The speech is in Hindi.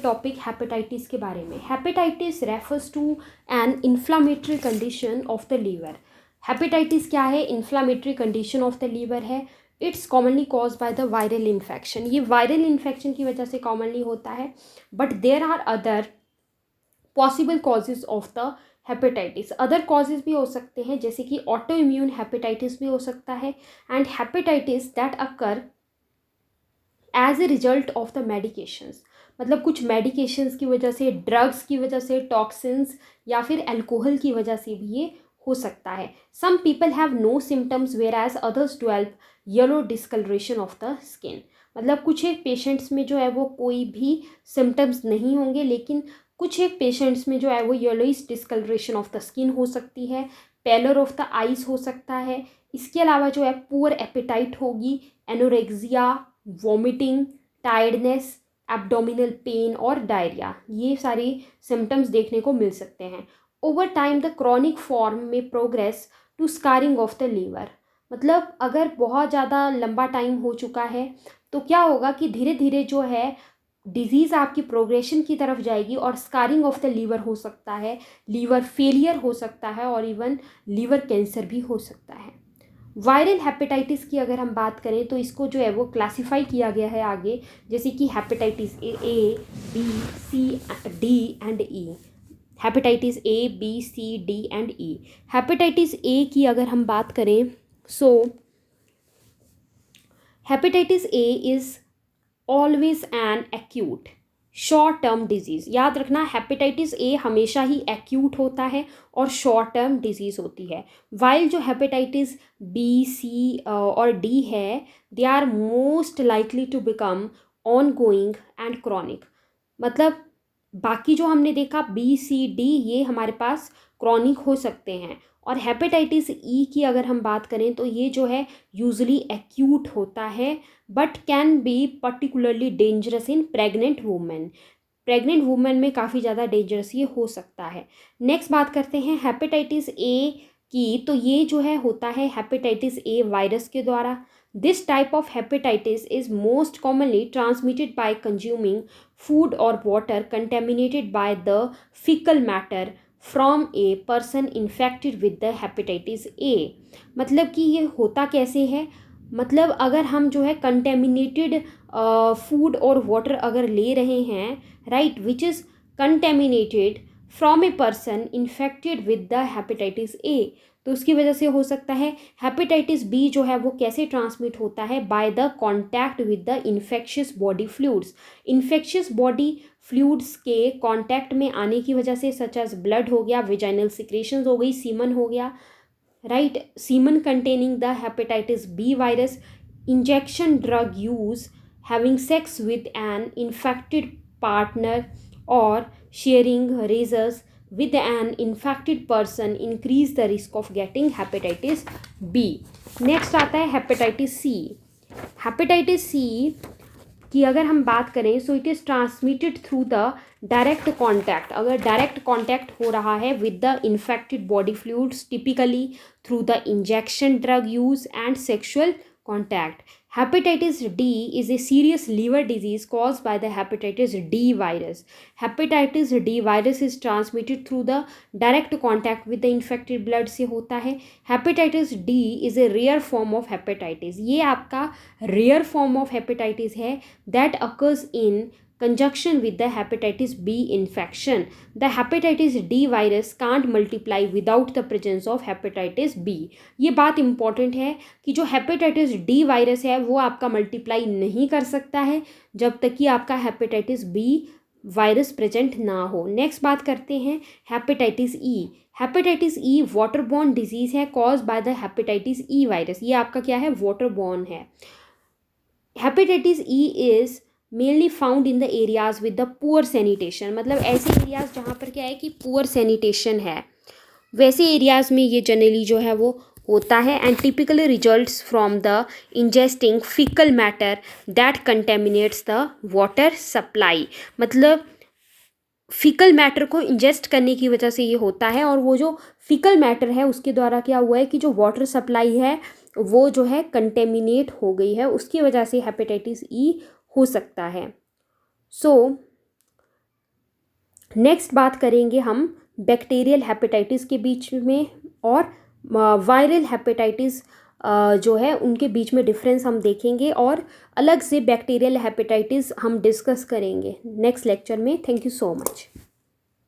टॉपिक हेपेटाइटिस के बारे में। Hepatitis refers to an inflammatory condition of the liver. Hepatitis क्या है? Inflammatory condition of the liver है। It's commonly cause by the viral infection. ये वायरल इन्फेक्शन की वजह से कॉमनली होता है, but there are other possible causes of the hepatitis. Other causes भी हो सकते हैं, जैसे कि ऑटो इम्यून हेपेटाइटिस भी हो सकता है, and hepatitis that occur as a result of the medications. मतलब कुछ मेडिकेशंस की वजह से, ड्रग्स की वजह से, टॉक्सिन्स या फिर अल्कोहल की वजह से भी ये हो सकता है। Some people have no symptoms whereas others develop yellow discoloration of the skin. मतलब कुछ एक पेशेंट्स में जो है वो कोई भी सिम्टम्स नहीं होंगे, लेकिन कुछ एक पेशेंट्स में जो है वो yellowish discoloration of the skin हो सकती है, पैलर ऑफ द आइज हो सकता है। इसके अलावा जो है पुअर एपेटाइट होगी, anorexia, vomiting, tiredness, abdominal pain और डायरिया, ये सारे सिम्टम्स देखने को मिल सकते हैं। Over time the chronic form में progress to scarring of the liver. मतलब अगर बहुत ज़्यादा लंबा टाइम हो चुका है तो क्या होगा कि धीरे धीरे जो है डिजीज़ आपकी प्रोग्रेशन की तरफ जाएगी और स्कारिंग ऑफ द लीवर हो सकता है, लीवर फेलियर हो सकता है और इवन लीवर कैंसर भी हो सकता है। वायरल हेपेटाइटिस की अगर हम बात करें तो इसको जो है वो क्लासिफाई किया गया है आगे, जैसे कि hepatitis A, B, C, D and E. Hepatitis A, B, C, D and E. Hepatitis A की अगर हम बात करें, so hepatitis A is always an acute short term disease. याद रखना, हेपेटाइटिस ए हमेशा ही एक्यूट होता है और शॉर्ट टर्म डिजीज़ होती है। वाइल जो हेपेटाइटिस बी, सी और डी है, they are most likely to become ongoing and chronic. मतलब बाकी जो हमने देखा बी, सी, डी, ये हमारे पास क्रॉनिक हो सकते हैं, और हेपेटाइटिस ई की अगर हम बात करें तो ये जो है यूजुअली एक्यूट होता है, but can be particularly dangerous in pregnant women. Pregnant women में काफ़ी ज़्यादा डेंजरस ये हो सकता है। नेक्स्ट बात करते हैं हेपेटाइटिस ए की, तो ये जो है होता है हेपेटाइटिस ए वायरस के द्वारा। This type of hepatitis is most commonly transmitted by consuming food और water contaminated by the faecal matter from a person infected with the hepatitis A. मतलब कि ये होता कैसे है? मतलब अगर हम जो है कंटेमिनेटेड फूड और वाटर अगर ले रहे हैं, right, which is contaminated from a person infected with the hepatitis ए, तो उसकी वजह से हो सकता है। हेपेटाइटिस बी जो है वो कैसे ट्रांसमिट होता है? By the contact with the infectious body fluids. Infectious body fluids के कांटेक्ट में आने की वजह से, सच एज ब्लड हो गया, विजाइनल सिक्रेशंस हो गई, सीमन हो गया, right, semen containing the hepatitis B virus, injection drug use, having sex with an infected partner और sharing razors with an infected person increase the risk of getting hepatitis B. Next आता है हेपेटाइटिस सी। हेपेटाइटिस सी की अगर हम बात करें, so it is transmitted through the direct contact. अगर डायरेक्ट कॉन्टैक्ट हो रहा है with the infected body fluids, typically through the injection drug use and sexual contact. Hepatitis D is a serious liver disease caused by the hepatitis D virus. Hepatitis D virus is transmitted through the direct contact with the infected blood से होता है। Hepatitis D is a rare form of hepatitis. ये आपका rare form of hepatitis है that occurs in conjunction with the hepatitis B infection. The hepatitis D virus can't multiply without the presence of hepatitis B. ये बात इम्पॉर्टेंट है कि जो हेपेटाइटिस डी वायरस है वो आपका मल्टीप्लाई नहीं कर सकता है जब तक कि आपका हेपेटाइटिस बी वायरस प्रेजेंट ना हो। नेक्स्ट बात करते हैं hepatitis E. Hepatitis E waterborne disease है cause by the hepatitis E virus. ये आपका क्या है? वाटरबॉर्न है। Hepatitis E is mainly found in the areas with the poor sanitation. मतलब ऐसे एरियाज़ जहाँ पर क्या है कि पुअर सैनिटेशन है, वैसे एरियाज़ में ये जनरली जो है वो होता है, and typically results from the ingesting faecal matter that contaminants the water supply. मतलब फीकल मैटर को इंजेस्ट करने की वजह से ये होता है, और वो जो फीकल मैटर है उसके द्वारा क्या हुआ है कि जो वाटर सप्लाई है वो जो है कंटेमिनेट हो गई है, उसकी वजह से हेपेटाइटिस ई हो सकता है। सो नेक्स्ट बात करेंगे हम बैक्टीरियल हेपेटाइटिस के बीच में और वायरल हेपेटाइटिस जो है उनके बीच में डिफरेंस हम देखेंगे, और अलग से बैक्टीरियल हेपेटाइटिस हम डिस्कस करेंगे नेक्स्ट लेक्चर में। Thank you so much.